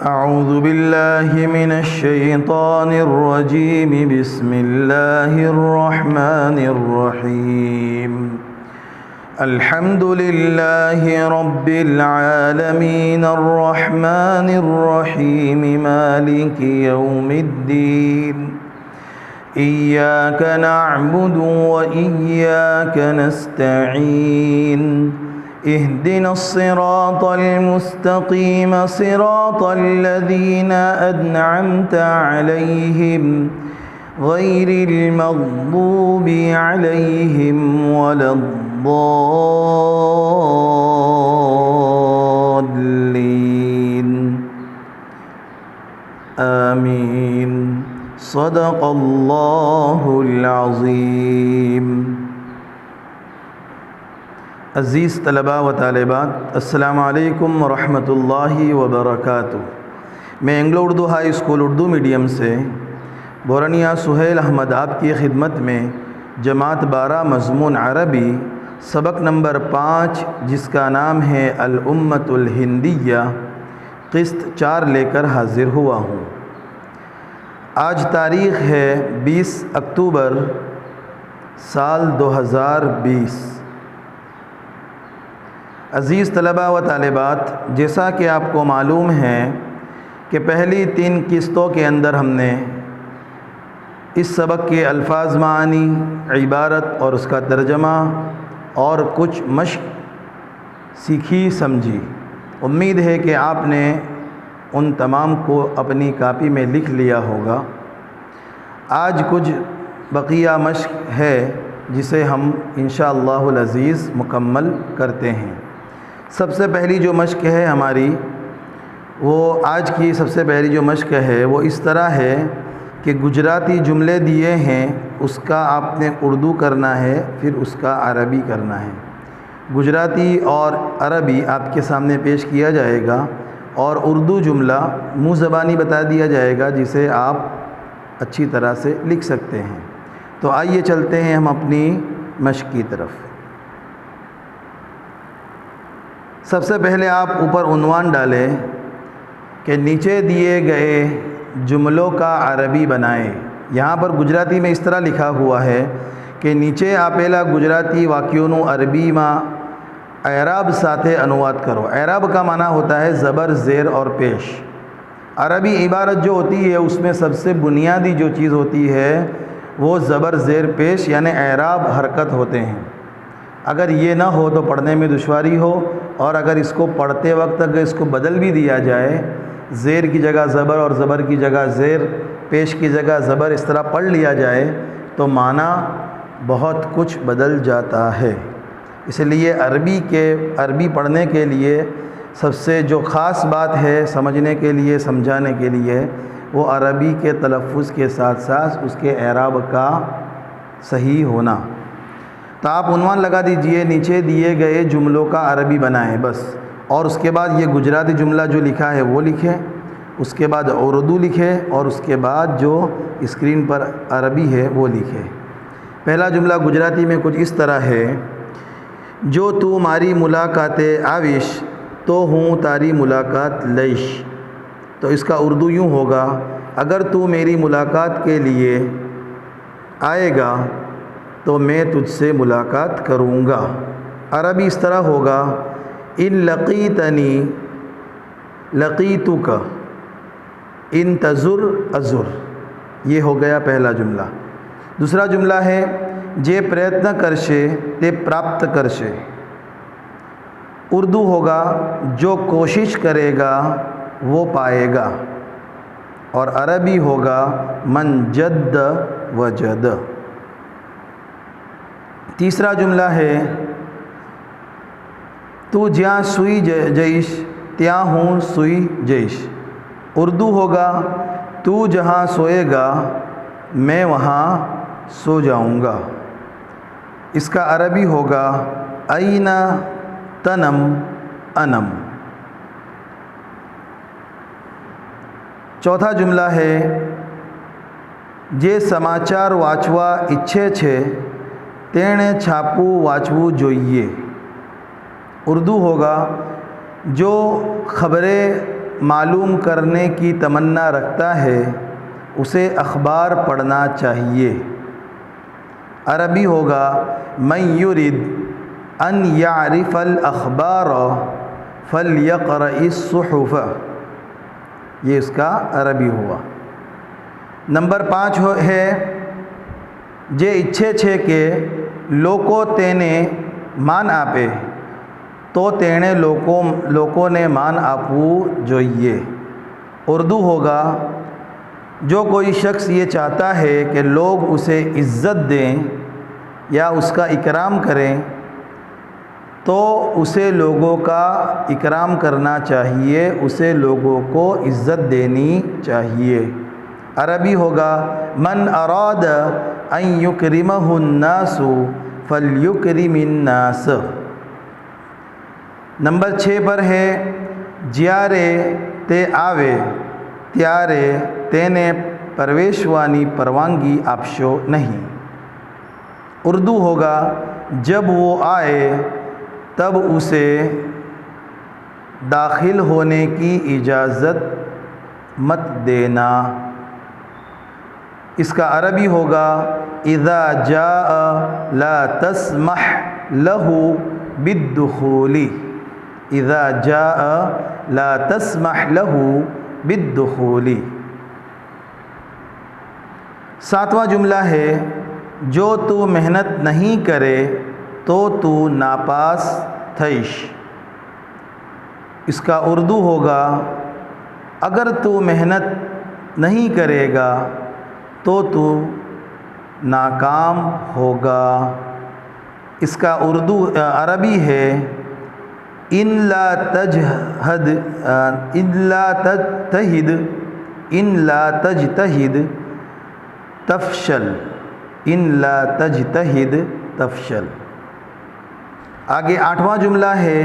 اعوذ باللہ من الشیطان الرجیم بسم اللہ الرحمن الرحیم الحمد للہ رب العالمین الرحمن الرحیم مالک یوم الدین ایاک نعبد وإیاک نستعین اهدنا الصراط المستقيم صراط الذين أنعمت عليهم غير المغضوب عليهم ولا الضالين آمين صدق الله العظيم۔ عزیز طلباء و طالبات، السلام علیکم ورحمۃ اللہ وبرکاتہ۔ میں Anglo Urdu high school Urdu medium سے بورانیہ سہیل احمد آپ کی خدمت میں جماعت 12 مضمون عربی سبق نمبر 5 جس کا نام ہے الامۃ الہندیہ قسط 4 لے کر حاضر ہوا ہوں۔ آج تاریخ ہے 20 اکتوبر سال 2020۔ عزیز طلباء و طالبات، جیسا کہ آپ کو معلوم ہے کہ پہلی 3 قسطوں کے اندر ہم نے اس سبق کے الفاظ، معانی، عبارت اور اس کا ترجمہ اور کچھ مشق سیکھی سمجھی۔ امید ہے کہ آپ نے ان تمام کو اپنی کاپی میں لکھ لیا ہوگا۔ آج کچھ بقیہ مشق ہے جسے ہم انشاءاللہ العزیز مکمل کرتے ہیں۔ سب سے پہلی جو مشق ہے ہماری، وہ آج کی سب سے پہلی جو مشق ہے وہ اس طرح ہے کہ گجراتی جملے دیے ہیں، اس کا آپ نے اردو کرنا ہے، پھر اس کا عربی کرنا ہے۔ گجراتی اور عربی آپ کے سامنے پیش کیا جائے گا اور اردو جملہ منہ زبانی بتا دیا جائے گا جسے آپ اچھی طرح سے لکھ سکتے ہیں۔ تو آئیے چلتے ہیں ہم اپنی مشق کی طرف۔ سب سے پہلے آپ اوپر عنوان ڈالیں کہ نیچے دیے گئے جملوں کا عربی بنائیں۔ یہاں پر گجراتی میں اس طرح لکھا ہوا ہے کہ نیچے آپیلا گجراتی واکیونو عربی ما اعراب ساتھے انواد کرو۔ اعراب کا معنی ہوتا ہے زبر، زیر اور پیش۔ عربی عبارت جو ہوتی ہے اس میں سب سے بنیادی جو چیز ہوتی ہے وہ زبر، زیر، پیش یعنی اعراب حرکت ہوتے ہیں۔ اگر یہ نہ ہو تو پڑھنے میں دشواری ہو، اور اگر اس کو پڑھتے وقت اگر اس کو بدل بھی دیا جائے، زیر کی جگہ زبر اور زبر کی جگہ زیر، پیش کی جگہ زبر، اس طرح پڑھ لیا جائے تو معنی بہت کچھ بدل جاتا ہے۔ اس لیے عربی پڑھنے کے لیے سب سے جو خاص بات ہے سمجھنے کے لیے، سمجھانے کے لیے، وہ عربی کے تلفظ کے ساتھ ساتھ اس کے اعراب کا صحیح ہونا۔ تو آپ عنوان لگا دیجئے نیچے دیے گئے جملوں کا عربی بنائیں بس، اور اس کے بعد یہ گجراتی جملہ جو لکھا ہے وہ لکھیں، اس کے بعد اردو لکھیں، اور اس کے بعد جو اسکرین پر عربی ہے وہ لکھیں۔ پہلا جملہ گجراتی میں کچھ اس طرح ہے، جو تو ماری ملاقات آویش تو ہوں تاری ملاقات لئیش۔ تو اس کا اردو یوں ہوگا، اگر تو میری ملاقات کے لیے آئے گا تو میں تجھ سے ملاقات کروں گا۔ عربی اس طرح ہوگا، ان لقیتنی لقیتک ان تزر ازر۔ یہ ہو گیا پہلا جملہ۔ دوسرا جملہ ہے، جے پریتن کرشے تے پراپت کرشے۔ اردو ہوگا، جو کوشش کرے گا وہ پائے گا، اور عربی ہوگا من جد وجد۔ تیسرا جملہ ہے، تو جہاں سوئی جیش تیاں ہوں سوئی جیش۔ اردو ہوگا، تو جہاں سوئے گا میں وہاں سو جاؤں گا۔ اس کا عربی ہوگا، این تنم انم۔ چوتھا جملہ ہے، જે સમાચાર વાંચવા ઈચ્છે છે તેણે છાપવું વાંચવું જોઈએ. اردو ہوگا جو خبریں معلوم کرنے کی تمنا رکھتا ہے اسے اخبار پڑھنا چاہیے۔ عربی ہوگا من یرید ان یعرف الاخبار فلیقرأ الصحف، یہ اس کا عربی ہوا۔ نمبر 5 ہے جے اچھے چھے کہ لوکو تینے مان آپے تو تینے لوکوں نے مان آپو جوئیے۔ اردو ہوگا جو کوئی شخص یہ چاہتا ہے کہ لوگ اسے عزت دیں یا اس کا اکرام کریں تو اسے لوگوں کا اکرام کرنا چاہیے، اسے لوگوں کو عزت دینی چاہیے۔ عربی ہوگا من اراد ان یکرمہ الناس فلیکرم الناس۔ نمبر 6 پر ہے جیارے تے آوے تیارے تینے پرویشوانی پروانگی آپشو نہیں۔ اردو ہوگا جب وہ آئے تب اسے داخل ہونے کی اجازت مت دینا۔ اس کا عربی ہوگا اذا جاء لا تسمح له بالدخول، اذا جاء لا تسمح له بالدخول۔ 7واں جملہ ہے جو تو محنت نہیں کرے تو تو ناپاس تھیش۔ اس کا اردو ہوگا اگر تو محنت نہیں کرے گا تو تو ناکام ہوگا۔ اس کا عربی ہے ان لا تجتہد تفشل، ان لا تجتہد تفشل۔ آگے 8واں جملہ ہے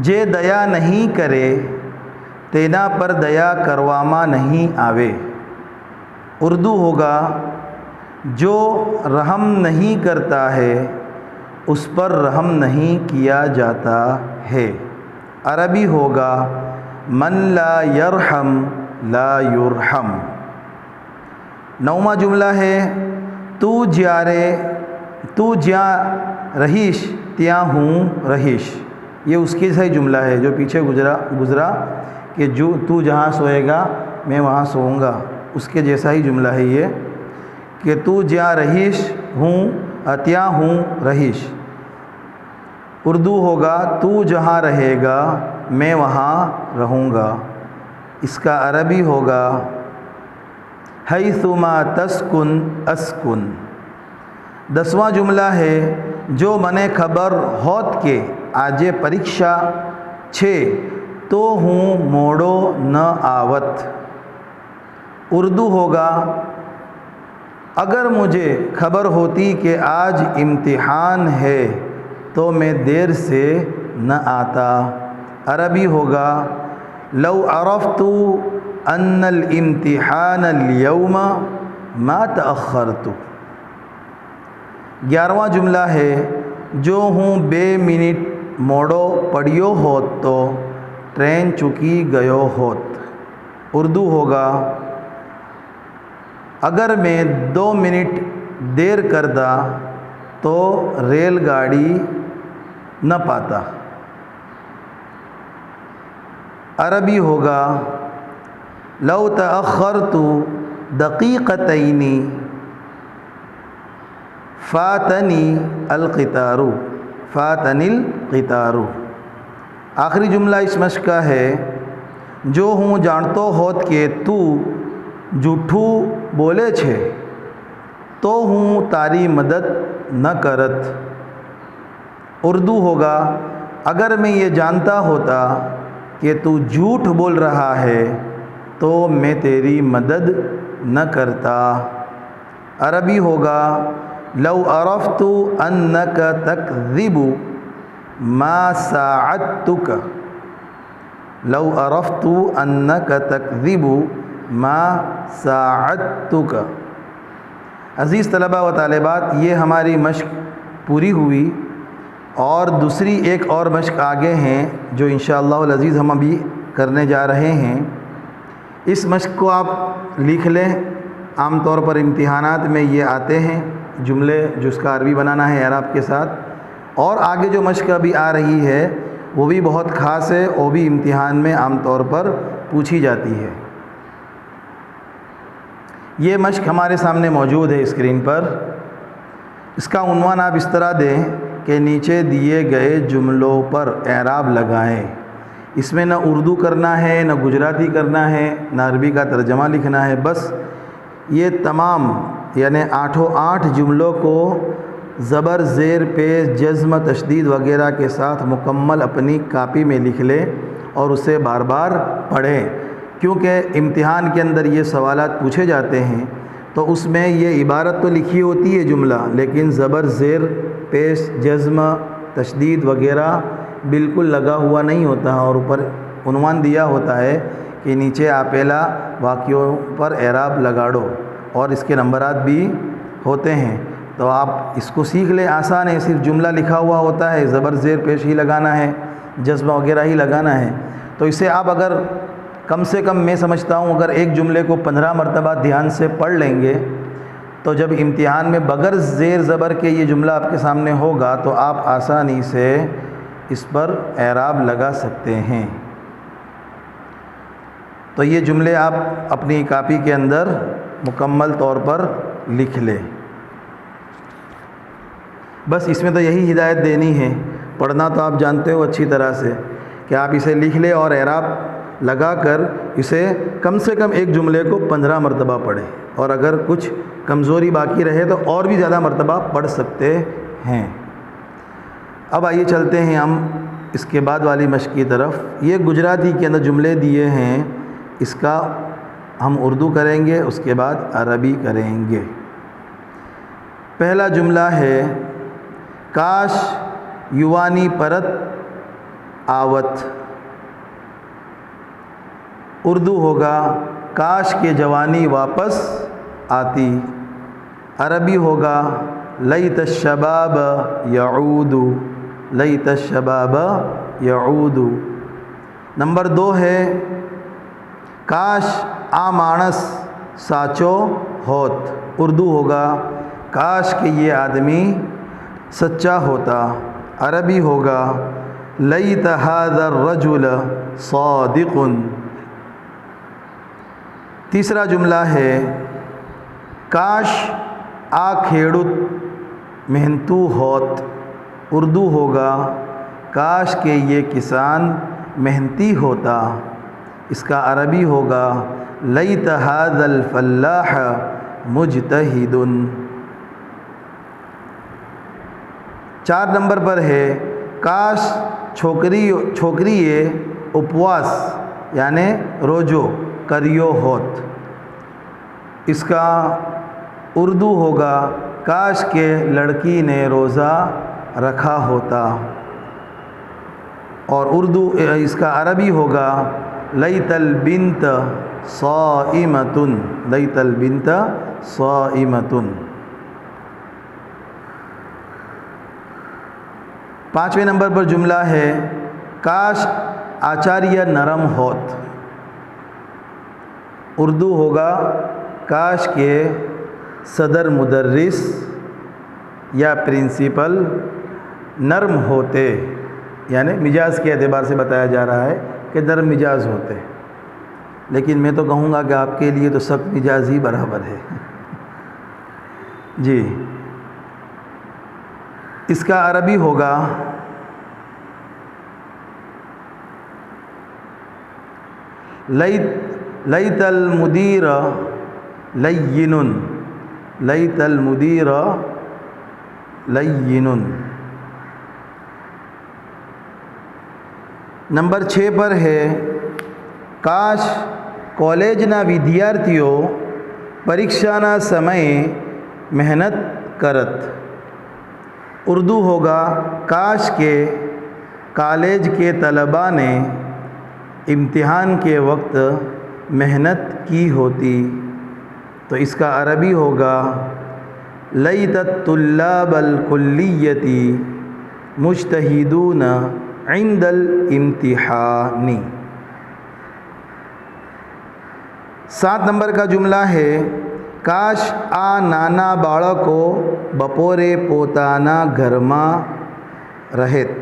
جے دیا نہیں کرے تینا پر دیا کرواما نہیں آوے۔ اردو ہوگا جو رحم نہیں کرتا ہے اس پر رحم نہیں کیا جاتا ہے۔ عربی ہوگا من لا یرحم لا یرحم۔ 9واں جملہ ہے تو جیا رہیش تیا ہوں رہیش۔ یہ اس کی صحیح جملہ ہے جو پیچھے گزرا کہ جو تو جہاں سوئے گا میں وہاں سوؤں گا، اس کے جیسا ہی جملہ ہے یہ کہ تو جیا رہیش ہوں تیا ہوں رہیش۔ اردو ہوگا تو جہاں رہے گا میں وہاں رہوں گا۔ اس کا عربی ہوگا حیثما تسکن اسکن۔ 10واں جملہ ہے جو منے خبر ہوت کے آجے پریکشا چھے تو ہوں موڑو نہ آوت۔ اردو ہوگا اگر مجھے خبر ہوتی کہ آج امتحان ہے تو میں دیر سے نہ آتا۔ عربی ہوگا لو عرفت ان الامتحان اليوم ما تأخرت۔ 11واں جملہ ہے جو ہوں بے منٹ موڑو پڑیو ہوت تو ٹرین چکی گیو ہوت۔ اردو ہوگا اگر میں 2 منٹ دیر کردا تو ریل گاڑی نہ پاتا۔ عربی ہوگا لو تأخرت دقیقتین فاتنی القطار، فاتنی القطار۔ آخری جملہ اس مشق کا ہے جو ہوں جانتو ہوت کہ تو جھوٹو بولے چھے تو ہوں تاری مدد نہ کرت۔ اردو ہوگا اگر میں یہ جانتا ہوتا کہ تو جھوٹ بول رہا ہے تو میں تیری مدد نہ کرتا۔ عربی ہوگا لو عرفت انک تکذب ما ساعدتک، لو عرفت انک تکذب ما ساعدتک۔ عزیز طلباء و طالبات، یہ ہماری مشق پوری ہوئی۔ اور دوسری ایک اور مشق آگے ہیں جو انشاءاللہ العزیز ہم ابھی کرنے جا رہے ہیں۔ اس مشق کو آپ لکھ لیں، عام طور پر امتحانات میں یہ آتے ہیں جملے جو اس کا عربی بنانا ہے اعراب کے ساتھ، اور آگے جو مشق ابھی آ رہی ہے وہ بھی بہت خاص ہے، وہ بھی امتحان میں عام طور پر پوچھی جاتی ہے۔ یہ مشق ہمارے سامنے موجود ہے اسکرین پر۔ اس کا عنوان آپ اس طرح دیں کہ نیچے دیے گئے جملوں پر اعراب لگائیں۔ اس میں نہ اردو کرنا ہے، نہ گجراتی کرنا ہے، نہ عربی کا ترجمہ لکھنا ہے، بس یہ تمام یعنی 8 جملوں کو زبر، زیر، پیش، جزم، تشدید وغیرہ کے ساتھ مکمل اپنی کاپی میں لکھ لیں اور اسے بار بار پڑھیں، کیونکہ امتحان کے اندر یہ سوالات پوچھے جاتے ہیں تو اس میں یہ عبارت تو لکھی ہوتی ہے جملہ، لیکن زبر، زیر، پیش، جزم، تشدید وغیرہ بالکل لگا ہوا نہیں ہوتا، اور اوپر عنوان دیا ہوتا ہے کہ نیچے آپیلا واقعوں پر اعراب لگاڑو، اور اس کے نمبرات بھی ہوتے ہیں۔ تو آپ اس کو سیکھ لیں، آسان ہے، صرف جملہ لکھا ہوا ہوتا ہے، زبر، زیر، پیش ہی لگانا ہے، جزم وغیرہ ہی لگانا ہے۔ تو اسے آپ اگر کم سے کم میں سمجھتا ہوں اگر ایک جملے کو 15 مرتبہ دھیان سے پڑھ لیں گے تو جب امتحان میں بغیر زیر زبر کے یہ جملہ آپ کے سامنے ہوگا تو آپ آسانی سے اس پر اعراب لگا سکتے ہیں۔ تو یہ جملے آپ اپنی کاپی کے اندر مکمل طور پر لکھ لیں۔ بس اس میں تو یہی ہدایت دینی ہے، پڑھنا تو آپ جانتے ہو اچھی طرح سے کہ آپ اسے لکھ لیں اور اعراب لگا کر اسے کم سے کم ایک جملے کو 15 مرتبہ پڑھیں، اور اگر کچھ کمزوری باقی رہے تو اور بھی زیادہ مرتبہ پڑھ سکتے ہیں۔ اب آئیے چلتے ہیں ہم اس کے بعد والی مشق کی طرف۔ یہ گجراتی کے اندر جملے دیے ہیں، اس کا ہم اردو کریں گے، اس کے بعد عربی کریں گے۔ پہلا جملہ ہے کاش یوانی پرت آوت، اردو ہوگا کاش کے جوانی واپس آتی، عربی ہوگا لیت الشباب یعود، لیت الشباب یعود۔ نمبر 2 ہے کاش آ مانس ساچو ہوت، اردو ہوگا کاش کہ یہ آدمی سچا ہوتا، عربی ہوگا لیت ھذا الرجل صادق۔ تیسرا جملہ ہے کاش آ کھیڑت محنتو ہوت، اردو ہوگا کاش کہ یہ کسان محنتی ہوتا، اس کا عربی ہوگا لیت ھذا الفلاح مجتہد۔ 4 نمبر پر ہے کاش چھوکریے اپواس یعنی روجو کریو ہوت، اس کا اردو ہوگا کاش کہ لڑکی نے روزہ رکھا ہوتا، اور اردو اس کا عربی ہوگا لیت البنت صائمۃ، لیت البنت صائمۃ۔ 5ویں نمبر پر جملہ ہے کاش آچاریہ نرم ہوت، اردو ہوگا کاش کے صدر مدرس یا پرنسپل نرم ہوتے، یعنی مزاج کے اعتبار سے بتایا جا رہا ہے کہ نرم مزاج ہوتے، لیکن میں تو کہوں گا کہ آپ کے لیے تو سخت مزاج ہی برابر ہے۔ جی، اس کا عربی ہوگا لیت المدیر لین، لیت المدیر لین۔ نمبر 6 پر ہے કાશ કોલેજના વિદ્યાર્થીઓ પરીક્ષાના સમયે મહેનત કરત। اردو ہوگا کاش کے کالج کے طلباء نے امتحان کے وقت محنت کی ہوتی، تو اس کا عربی ہوگا لیت الطلاب الکلیتی مجتہدون عند الامتحان۔ 7 نمبر کا جملہ ہے کاش آ نانا باળકો બપોરે પોતાના ઘરમાં રહેત۔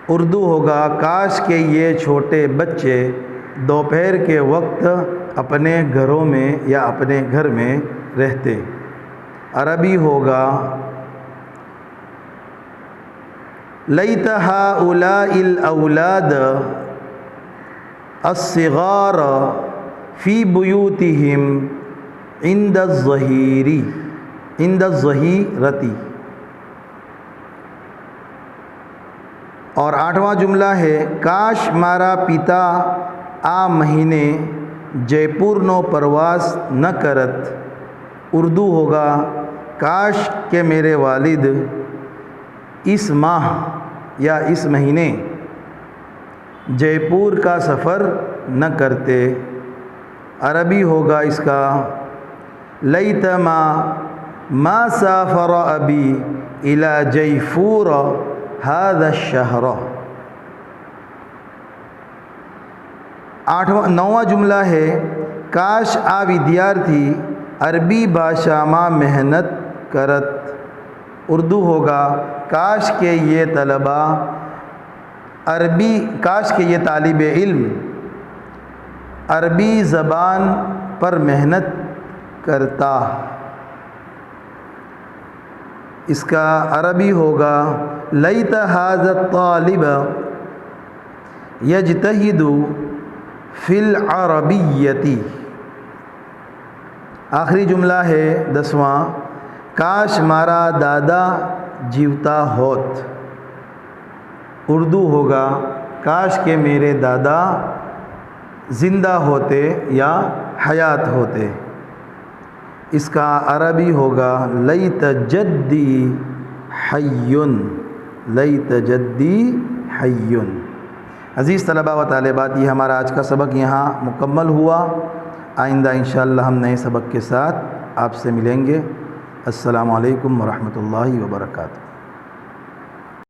اردو ہوگا کاش کہ یہ چھوٹے بچے دوپہر کے وقت اپنے گھروں میں یا اپنے گھر میں رہتے۔ عربی ہوگا لیت ہؤلاء الاولاد الصغار فی بیوتہم عند الظہیرۃ۔ اور 8واں جملہ ہے کاش مارا پتا آ مہینے جے پور نو پرواز نہ کرت۔ اردو ہوگا کاش کہ میرے والد اس ماہ یا اس مہینے جے پور کا سفر نہ کرتے۔ عربی ہوگا اس کا لیت ما سافر ابی الی جیفور هذا الشہر۔ 9واں جملہ ہے کاش آ ودیارتھی عربی بھاشا میں محنت کرت۔ اردو ہوگا کاش کہ یہ طالب علم عربی زبان پر محنت کرتا۔ اس کا عربی ہوگا لیت ھذا الطالب یجتہد فی العربیۃ۔ آخری جملہ ہے 10واں کاش مارا دادا جیوتا ہوت۔ اردو ہوگا کاش کہ میرے دادا زندہ ہوتے یا حیات ہوتے۔ اس کا عربی ہوگا لیت جدی حی، لیت جدی حی۔ عزیز طلباء و طالبات، یہ ہمارا آج کا سبق یہاں مکمل ہوا۔ آئندہ انشاءاللہ ہم نئے سبق کے ساتھ آپ سے ملیں گے۔ السلام علیکم ورحمۃ اللہ وبرکاتہ۔